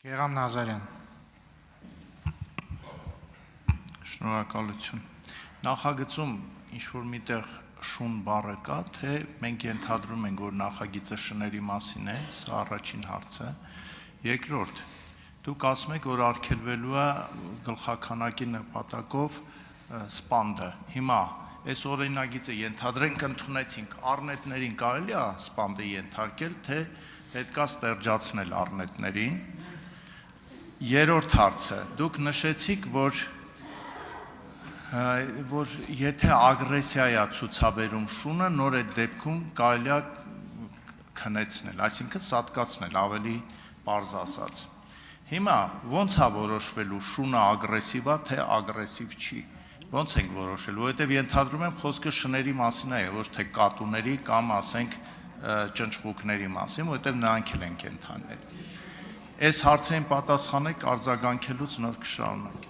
Գեգամ Նազարյան։ Շնորհակալություն։ Նախագծում ինչ-որ միտեղ շուն բառը կա, թե մենք ենթադրում ենք, որ նախագիծը շների մասին է, սա առաջին հարցը։ Երկրորդ, դուք ասում եք, որ արգելվելու է գլխաքանակի նպատակով սպանդը։ Հիմա այս օրինագիծը ենթադրենք ընդունեցինք, առնետներին կարելի է սպանդը ենթարկել, թե պետք է ստերջացնել առնետներին։ Երրորդ հարցը, դուք նշեցիք, որ եթե ագրեսիա է ցուցաբերում շունը, նոր այդ դեպքում կարելի է քնեցնել, այսինքն սատկացնել, ավելի պարզ ասած։ Հիմա ո՞նց է որոշվելու շունը ագրեսիվ է, թե ագրեսիվ չի։ Ո՞նց ենք որոշելու, որովհետև ենթադրում եմ խոսքը շների մասին է, ոչ թե կատուների կամ ասենք ճնճղուկների մասին, որովհետև նրանք էլ են կենդանիներ։ Այս հարցերին պատասխանեք, արձագանքելուց նոր կշարունակենք։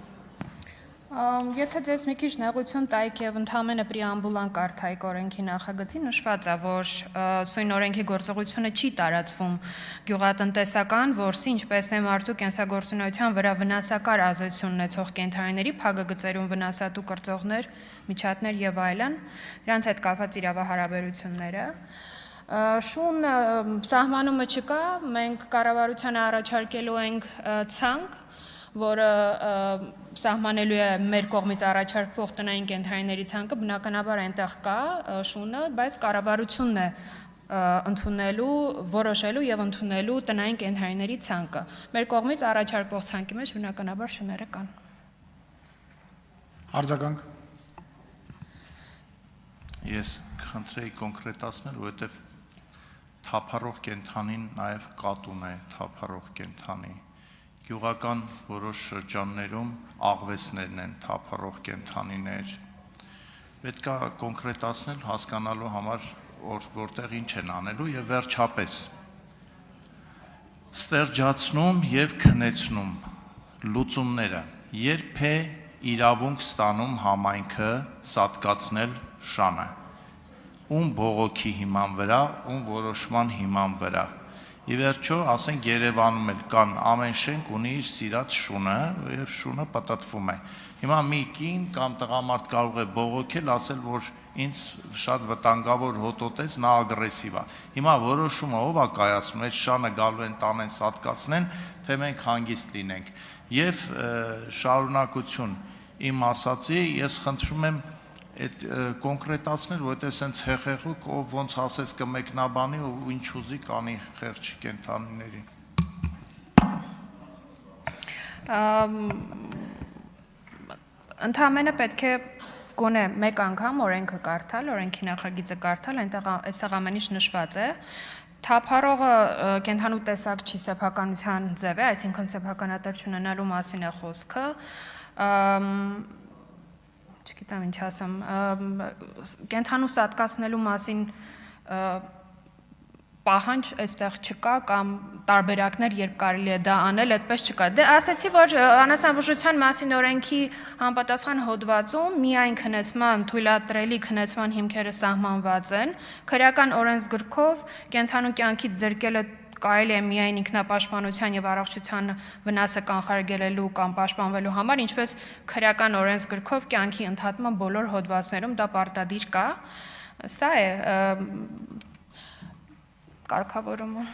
Եթե ձեզ մի քիչ նեղություն տայք եւ ընդհանրապես պրեամբուլան կարդայիք օրենքի նախագծի նշված է, որ սույն օրենքի գործողությունը չի տարածվում գյուղատնտեսական, որսի, ինչպես է մարդու կենսագործունեության վրա վնասակար ազդեցություն ունեցող կենդանիների փակագծերում վնասատու կրծողներ, միջատներ եւ այլն, դրանց հետ կապված իրավահարաբերությունները։ Շուն սահմանումը չկա, մենք կառավարությանը առաջարկելու ենք ցանկ, որը սահմանելու է մեր կողմից առաջարկվող տնային կենդանիների ցանկը, բնականաբար այնտեղ կա շունը, բայց կառավարությունն է ընդունելու, որոշելու եւ ընդունելու տնային կենդանիների ցանկը։ Մեր կողմից առաջարկվող ցանկի մեջ բնականաբար շները կան։ Արձագանք։ Ես խնդրեի կոնկրետացնել, որովհետև թափառող կենդանին նաև կատուն է, թափառող կենդանի։ Գյուղական որոշ շրջաններում աղվեսներն են թափառող կենդանիներ։ Պետք է կոնկրետացնել հասկանալու համար, որտեղ ինչ են անելու եւ վերջապես ստերջացնում եւ քնեցնում լուծումները երբ է իրավունք ստանում համայնքը սատկացնել շանը, ում բողոքի հիման վրա, ում որոշման հիման վրա։ Ի վերջո, ասենք Երևանում էլ կան ամեն շենք ունի իր սիրած շունը եւ շունը պատտվում է։ Հիմա մի կին կամ տղամարդ կարող է բողոքել, ասել, որ ինձ շատ վտանգավոր հոտոտեց, նա ագրեսիվ է։ Հիմա որոշումը ով է կայացնում, այդ շանը գալու են տանեն սատկացնեն, թե մենք հանգիստ լինենք։ Եվ շարունակություն իմ ասացի, ես խնդրում եմ այդ կոնկրետացնել, որովհետև սենց հեղեղուկ, ով ոնց ասես կմեկնաբանի ու ինչ ուզի կանի խեղճ կենդանիներին։ Ընդհանրապես պետք է գոնե մեկ անգամ օրենքը կարդալ, օրենքի նախագիծը կարդալ, այստեղ ամեն ինչ նշված է։ Թափառողը կենդանու տեսակ չի, սեփականության ձև է, այսինքն սեփականատար չունենալու մասին է խոսքը։ Չգիտեմ ինչ ասեմ, կենդանու սատկացնելու մասին պահանջ այստեղ չկա կամ տարբերակներ, երբ կարելի է դա անել, այդպես չկա։ Դե ասացի, որ անասնաբուժության մասին օրենքի համապատասխան հոդվածում միայն քնեցման, թույլատրելի քնեցման հիմքերը սահմանված են, քրեական օրենսգրքով կենդանու կյանքից զրկելը կարելի է միայն ինքնապաշտպանության եւ առողջության վնասը կանխարգելելու կամ պաշտպանվելու համար, ինչպես քրեական օրենսգրքով կյանքի ընդհատման բոլոր հոդվածներում դա պարտադիր կա։ Սա է կարգավորումը։